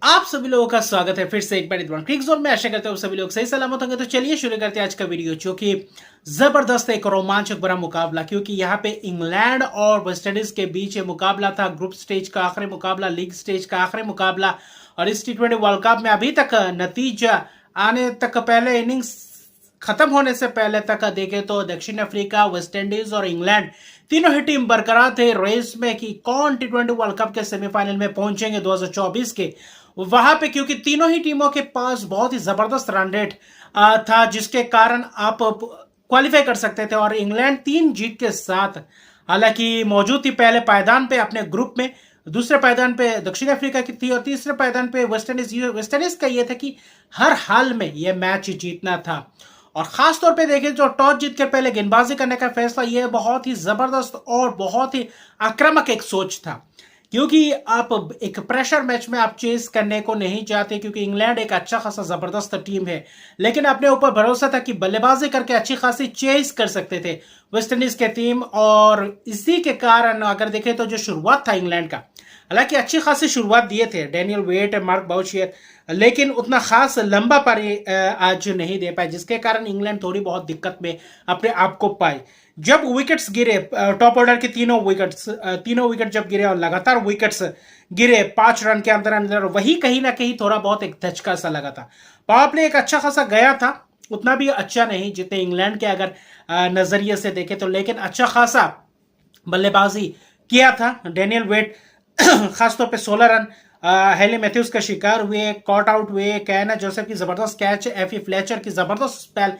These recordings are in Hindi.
आप सभी लोगों का स्वागत है फिर से एक बार क्रिक जोन में। आशा करते हो सभी लोग सही सलामत होंगे। तो चलिए शुरू करते हैं आज का वीडियो, जो कि जबरदस्त एक रोमांचक बड़ा मुकाबला, क्योंकि यहाँ पे इंग्लैंड और वेस्ट इंडीज के बीच ये मुकाबला था। ग्रुप स्टेज का आखिरी मुकाबला, लीग स्टेज का आखिरी मुकाबला। और इस T20 वर्ल्ड कप में अभी तक नतीजा आने तक, पहले इनिंग्स खत्म होने से पहले तक देखे तो दक्षिण अफ्रीका, वेस्ट इंडीज और इंग्लैंड तीनों ही टीम बरकरार थे रेस में कि कौन T20 वर्ल्ड कप के सेमीफाइनल में पहुंचेंगे 2024 के। वहां पे क्योंकि तीनों ही टीमों के पास बहुत ही जबरदस्त रन रेट था, जिसके कारण आप क्वालिफाई कर सकते थे। और इंग्लैंड 3 जीत के साथ हालांकि मौजूद थी पहले पायदान पे अपने ग्रुप में, दूसरे पायदान पे दक्षिण अफ्रीका की थी और तीसरे पायदान पे वेस्ट इंडीज। वेस्ट इंडीज का यह था कि हर हाल में यह मैच जीतना था। और खास तौर पे देखें जो टॉस जीत कर पहले गेंदबाजी करने का फैसला, यह बहुत ही जबरदस्त और बहुत ही आक्रामक एक सोच था, क्योंकि आप एक प्रेशर मैच में आप चेस करने को नहीं चाहते, क्योंकि इंग्लैंड एक अच्छा खासा जबरदस्त टीम है। लेकिन अपने ऊपर भरोसा था कि बल्लेबाजी करके अच्छी खासी चेस कर सकते थे वेस्ट इंडीज के टीम। और इसी के कारण अगर देखें तो जो शुरुआत था इंग्लैंड का, हालांकि अच्छी खासी शुरुआत दिए थे डेनियल वेट, मार्क बाउशियर, लेकिन उतना खास लंबा पारी आज नहीं दे पाए, जिसके कारण इंग्लैंड थोड़ी बहुत दिक्कत में अपने आप को पाई। जब विकेट्स गिरे, टॉप ऑर्डर के तीनों विकेट जब गिरे और लगातार विकेट्स गिरे 5 रन के अंदर अंदर, वही कहीं ना कहीं थोड़ा बहुत एक धचका सा लगा था। पावर प्ले एक अच्छा खासा गया था, उतना भी अच्छा नहीं जितने इंग्लैंड के अगर नजरिए से देखे तो, लेकिन अच्छा खासा बल्लेबाजी किया था डेनियल वेट। खासतौर पे 16 रन हेली मैथ्यूज का शिकार हुए, कॉट आउट हुए, कैना जोसेफ की जबरदस्त कैच, एफी फ्लेचर की जबरदस्त स्पेल,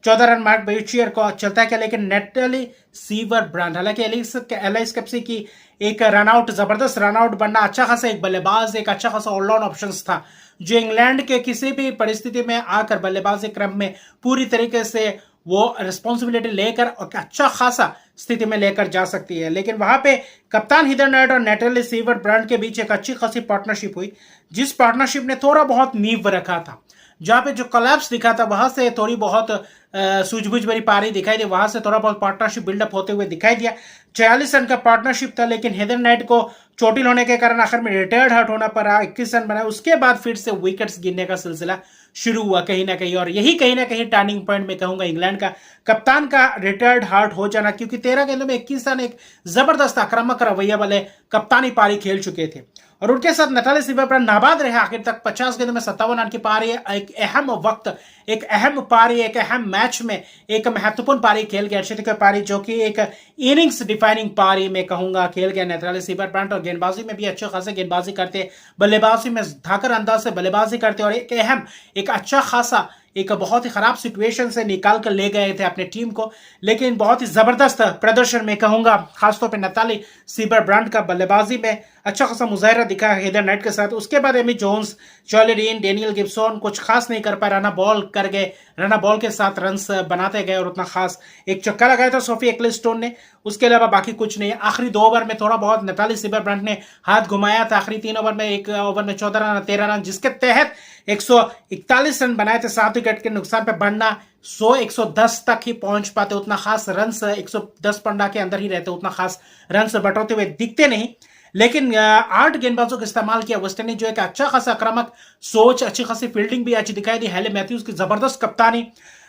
14 रन मार्क बेचियर को चलता है क्या, लेकिन नेटली सीवर ब्रांड, हालांकि एलिस कैप्सी की एक रनआउट, जबरदस्त रनआउट बनना, अच्छा खासा एक बल्लेबाज, एक अच्छा खासा ऑलराउंड ऑप्शन था जो इंग्लैंड के किसी भी परिस्थिति में आकर बल्लेबाजी क्रम में पूरी तरीके से वो रिस्पॉन्सिबिलिटी लेकर अच्छा खासा स्थिति में लेकर जा सकती है। लेकिन वहां पे कप्तान हीदर नाइट और नेटली सीवर ब्रांड के बीच एक अच्छी खासी पार्टनरशिप हुई, जिस पार्टनरशिप ने थोड़ा बहुत नींव रखा था। जहां पे जो कोलैप्स दिखा था वहां से थोड़ी बहुत सूझबूझ भरी पारी दिखाई दी, वहां से थोड़ा बहुत पार्टनरशिप बिल्डअप होते हुए दिखाई दिया। 46 रन का पार्टनरशिप था, लेकिन हेदर नाइट को चोटिल होने के कारण आखिर में रिटायर्ड हर्ट होना पड़ा, 21 रन बनाए। उसके बाद फिर से विकेट्स गिरने का सिलसिला शुरू हुआ कहीं ना कहीं, और यही कहीं ना कहीं टर्निंग पॉइंट में कहूंगा इंग्लैंड का कप्तान का रिटायर्ड हार्ट हो जाना, क्योंकि 13 गेंदों में 21 रन एक जबरदस्त आक्रामक रवैया वाले कप्तानी पारी खेल चुके थे। और उनके साथ नटाली सिल्वर नाबाद रहे आखिर तक, 50 गेंदों में 57 रन की पारी, एक अहम वक्त, एक अहम पारी, एक अहम मैच में एक महत्वपूर्ण पारी खेल गया, अर्शदीप पारी, जो कि एक इनिंग्स डिफाइनिंग पारी में कहूंगा खेल गया नेत्राली सीवर प्लांट। और गेंदबाजी में भी अच्छे खासे गेंदबाजी करते, बल्लेबाजी में धाकर अंदाज से बल्लेबाजी करते, और एक अहम, एक अच्छा खासा एक बहुत ही खराब सिचुएशन से निकाल कर ले गए थे अपने टीम को। लेकिन बहुत ही जबरदस्त प्रदर्शन में कहूंगा, खासतौर पे नताली सीबर ब्रांड का बल्लेबाजी में अच्छा खासा मुजाहरा दिखा हेदर नाइट के साथ। उसके बाद Amy Jones, Charlie Dean, Danielle Gibson कुछ खास नहीं कर पाए, रना बॉल कर गए, रना बॉल के साथ रन बनाते गए, और उतना खास एक चक्का लगाया था सोफी एक्लिस्टोन ने, उसके अलावा बाकी कुछ नहीं। आखिरी 2 ओवर में थोड़ा बहुत नताली सीबर ब्रांड ने हाथ घुमाया था, आखिरी 3 ओवर में, एक ओवर में 14 रन 13 रन, जिसके तहत 141 रन बनाए थे। 7 विकेट के नुकसान पे बढ़ना 110 तक ही पहुंच पाते, उतना खास रन 110 पंडा के अंदर ही रहते, उतना खास रन बटोरते हुए दिखते नहीं। लेकिन 8 गेंदबाजों का इस्तेमाल किया वेस्ट इंडीज, जो एक अच्छा खासा आक्रामक सोच, अच्छी खासी फील्डिंग भी अच्छी दिखाई दी। हेले मैथ्यूज की जबरदस्त कप्तानी,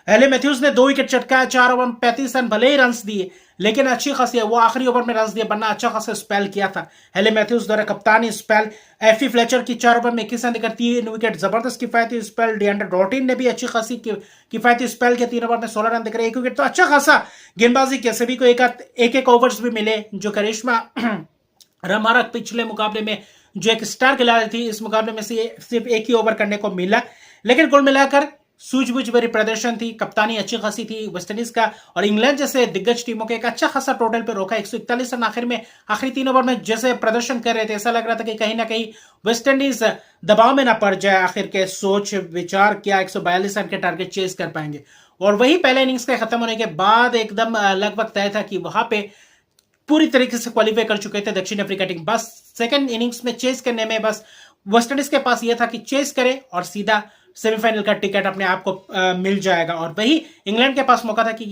हेले मैथ्यूज ने 2 विकेट चटकाया, 4 ओवर में 35 रन भले ही रन दिए, लेकिन अच्छी खासी वो आखिरी ओवर में रन दिए, बनना अच्छा खासा स्पेल किया था हेले मैथ्यूज द्वारा कप्तानी स्पेल। एफी फ्लेचर की 4 ओवर में 21 रन देकर 3 विकेट, जबरदस्त किफायती स्पेल। डिएंड्रे डॉटिन ने भी अच्छी खासी किफायती स्पेल किया, 3 ओवर में 16 रन देकर 1 विकेट, तो अच्छा खासा गेंदबाजी किया। सभी को एक ओवर्स भी मिले, जो करिश्मा रमारक पिछले मुकाबले में जो एक स्टार खिलाड़ी थी, इस मुकाबले में से सिर्फ एक ही ओवर करने को मिला। लेकिन कुल मिलाकर सूझबूझ भरी प्रदर्शन थी, कप्तानी अच्छी खासी थी वेस्ट इंडीज का, और इंग्लैंड जैसे दिग्गज टीमों के एक अच्छा खासा टोटल पे रोका। 141 रन आखिर में, आखिरी 3 ओवर में जैसे प्रदर्शन कर रहे थे, ऐसा लग रहा था कि कहीं ना कहीं वेस्ट इंडीज दबाव में ना पड़ जाए। आखिर के सोच विचार किया, 142 रन के टारगेट चेस कर पाएंगे, और वही पहले इनिंग्स के खत्म होने के बाद एकदम लगभग तय था कि वहां पे पूरी तरीके से क्वालिफाई कर चुके थे दक्षिण अफ्रीका टीम। बस सेकंड इनिंग्स में चेस करने में बस वेस्ट इंडीज के पास यह था कि चेस करे और सीधा सेमीफाइनल का टिकट अपने आप को मिल जाएगा। और वही इंग्लैंड के पास मौका था कि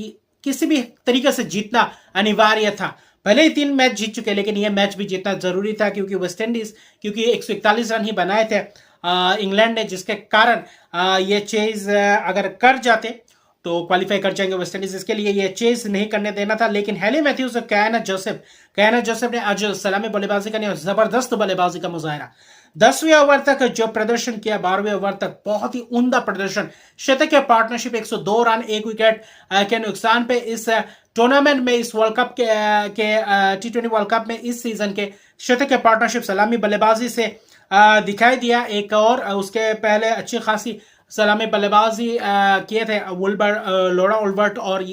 किसी भी तरीके से जीतना अनिवार्य था। भले ही 3 मैच जीत चुके, लेकिन यह मैच भी जीतना जरूरी था, क्योंकि वेस्ट इंडीज 141 रन ही बनाए थे इंग्लैंड ने, जिसके कारण ये चेज अगर कर जाते तो क्वालिफाई कर जाएंगे वेस्ट इंडीज। इसके लिए ये चेज नहीं करने देना था, लेकिन हैली मैथ्यूज और कैना जोसेफ ने आज सलामी बल्लेबाजी करनी और जबरदस्त बल्लेबाजी का मुजाहरा। 10वें ओवर तक जो प्रदर्शन किया, 12वें ओवर तक बहुत ही उम्दा प्रदर्शन, शतकीय पार्टनरशिप, 102 रन 1 विकेट के नुकसान पे इस टूर्नामेंट में, इस वर्ल्ड कप के T20 वर्ल्ड कप में इस सीजन के शतकीय पार्टनरशिप सलामी बल्लेबाजी से दिखाई दिया। एक और उसके पहले अच्छी खासी सलामी बल्लेबाजी किए थे लोरा उल्बर्ट और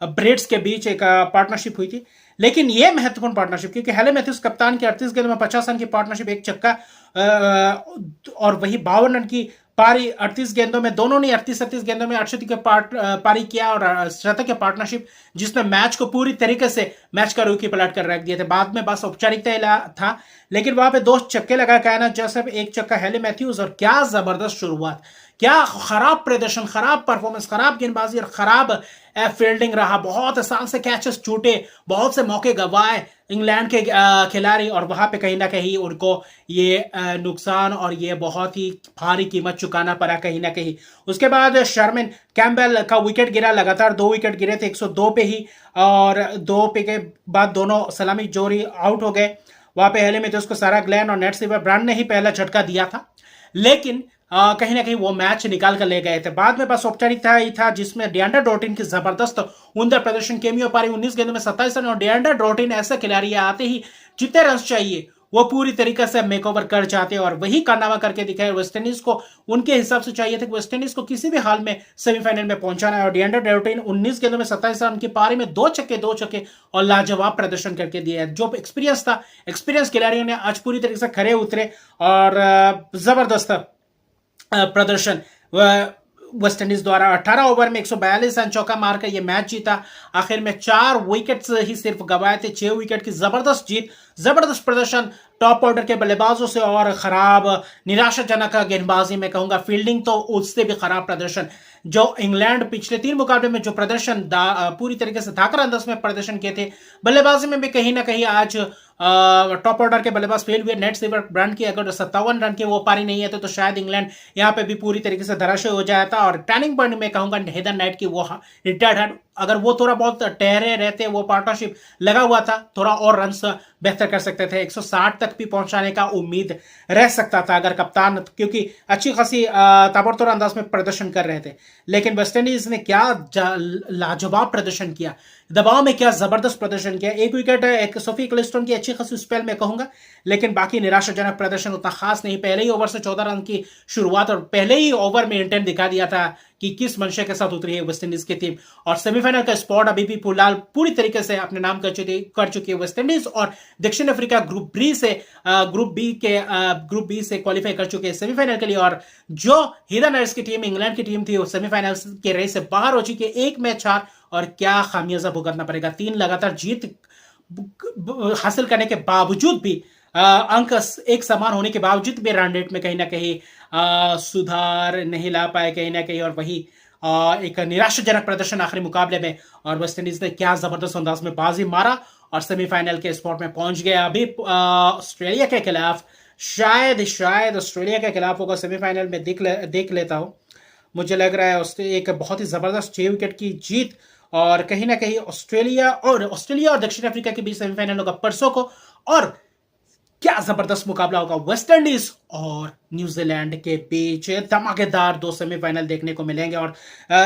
ब्रेड्स के बीच एक पार्टनरशिप हुई थी। लेकिन यह महत्वपूर्ण पार्टनरशिप, क्योंकि हैली मैथ्यूज कप्तान के 38 गेंदों में 50 रन की पार्टनरशिप, एक चक्का और वही 52 रन की पारी 38 गेंदों में, दोनों ने 38 गेंदों में 68 के पारी किया और शतक के पार्टनरशिप जिसने मैच को पूरी तरीके से मैच का रुखी पलट कर रख दिए थे। बाद में बस औपचारिकता था, लेकिन वहां पे 2 छक्के लगा कैना जोसेफ, 1 छक्का हैली मैथ्यूज, और क्या जबरदस्त शुरुआत, क्या खराब प्रदर्शन, खराब परफॉर्मेंस, खराब गेंदबाजी और खराब फील्डिंग रहा। बहुत आसान से कैचेस छूटे, बहुत से मौके गंवाए इंग्लैंड के खिलाड़ी, और वहां पे कहीं ना कहीं उनको ये नुकसान और ये बहुत ही भारी कीमत चुकाना पड़ा कहीं ना कहीं। उसके बाद शर्मिन कैम्बेल का विकेट गिरा, लगातार 2 विकेट गिरे थे 102 पे ही, और 2 पे के बाद दोनों सलामी जोरी आउट हो गए। वहां पे हैली मैथ्यूज को सारा ग्लेन और नेट सीवर ब्रांड ने ही पहला झटका दिया था, लेकिन कहीं ना कहीं वो मैच निकाल कर ले गए थे। बाद में बस औपचारिकता ही था, जिसमें डिएंड्रे ड्रोटिन की जबरदस्त उम्दा प्रदर्शन, केमियो पारी 19 गेंदों में 27 रन, और डिएंड्रे ड्रोटिन ऐसे खिलाड़ी आते ही जितने रन चाहिए वो पूरी तरीके से मेकओवर कर जाते, और वही कारनामा करके दिखाए। वेस्टइंडीज को उनके हिसाब से चाहिए था कि वेस्टइंडीज को किसी भी हाल में सेमीफाइनल में पहुंचाना है, और डिएंड्रे ड्रोटिन 19 गेंदों में 27 रन की पारी में 2 छक्के और लाजवाब प्रदर्शन करके दिया है। जो एक्सपीरियंस था, एक्सपीरियंस खिलाड़ियों ने आज पूरी तरीके से खड़े उतरे और जबरदस्त प्रदर्शन वेस्ट इंडीज द्वारा 18 ओवर में 142 रन चौका मारकर यह मैच जीता। आखिर में 4 विकेट्स ही सिर्फ गंवाए थे, 6 विकेट की जबरदस्त जीत, जबरदस्त प्रदर्शन टॉप ऑर्डर के बल्लेबाजों से, और खराब निराशाजनक गेंदबाजी में कहूंगा, फील्डिंग तो उससे भी खराब प्रदर्शन। जो इंग्लैंड पिछले 3 मुकाबले में जो प्रदर्शन पूरी तरीके से धाकर अंदाज में प्रदर्शन किए थे, बल्लेबाजी में भी कहीं ना कहीं आज टॉप ऑर्डर के बल्लेबाज फेल हुए। नेट सीवर ब्रांड की अगर 57 रन की वो पारी नहीं है तो शायद इंग्लैंड यहाँ पे भी पूरी तरीके से धराशायी हो जाता। और टर्निंग पॉइंट में कहूंगा हेदर नाइट की वो रिटायर्ड है, अगर वो थोड़ा बहुत ठहरे रहते, वो पार्टनरशिप लगा हुआ था, थोड़ा और रन बेहतर कर सकते थे, 160 तक भी पहुंचाने का उम्मीद रह सकता था अगर कप्तान, क्योंकि अच्छी खासी ताबड़तोड़ अंदाज में प्रदर्शन कर रहे थे। लेकिन वेस्टइंडीज ने क्या लाजवाब प्रदर्शन किया, दबाव में क्या जबरदस्त प्रदर्शन किया। 1 विकेट एक सोफी क्लिस्टन की अच्छी खासी स्पेल में कहूंगा, लेकिन बाकी निराशाजनक प्रदर्शन उतना खास नहीं। पहले ही ओवर से 14 रन की शुरुआत, और पहले ही ओवर में इंटेंट दिखा दिया था कि किस मंशे के साथ उतरी है वेस्टइंडीज की टीम, और सेमीफाइनल का स्पॉट अभी भी फिलहाल पूरी तरीके से अपने नाम कर चुकी है वेस्टइंडीज, और दक्षिण अफ्रीका ग्रुप बी से क्वालिफाई कर चुके हैं सेमीफाइनल के लिए। और जो हीरा नाइट्स की टीम, इंग्लैंड की टीम थी, वो सेमीफाइनल के रेस से बाहर हो चुकी है, 1 मैच हार, और क्या खामियाजा भुगतना पड़ेगा। 3 लगातार जीत हासिल करने के बावजूद भी, अंक एक समान होने के बावजूद भी रन रेट में कहीं ना कहीं सुधार नहीं ला पाए कहीं ना कहीं, और वही एक निराशाजनक प्रदर्शन आखिरी मुकाबले में। और वेस्टइंडीज ने क्या जबरदस्त अंदाज में बाजी मारा और सेमीफाइनल के स्पॉट में पहुंच गया। अभी ऑस्ट्रेलिया के खिलाफ शायद ऑस्ट्रेलिया के खिलाफ होगा सेमीफाइनल में, देख लेता हूं। मुझे लग रहा है एक बहुत ही जबरदस्त 6 विकेट की जीत, और कहीं ना कहीं ऑस्ट्रेलिया और दक्षिण अफ्रीका के बीच सेमीफाइनल होगा परसों को। और क्या जबरदस्त मुकाबला होगा, वेस्ट इंडीज और न्यूजीलैंड के बीच धमाकेदार 2 सेमीफाइनल देखने को मिलेंगे। और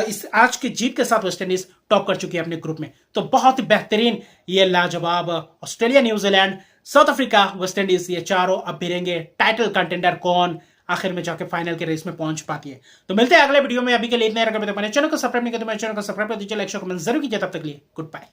इस आज की जीत के साथ वेस्ट इंडीज टॉप कर चुकी है अपने ग्रुप में, तो बहुत ही बेहतरीन ये लाजवाब Australia, New Zealand, south Africa, West Indies, ये चारों अब भिड़ेंगे। टाइटल कंटेंडर कौन आखिर में जाके फाइनल के रेस में पहुंच पाती है। तो मिलते हैं अगले वीडियो में, अभी के लिए इतना ही। अगर मेरे चैनल को सब्सक्राइब नहीं किया तो मेरे चैनल को सब्सक्राइब कर दीजिए, लाइक शेयर कमेंट जरूर कीजिए। तब तक के लिए गुड बाय।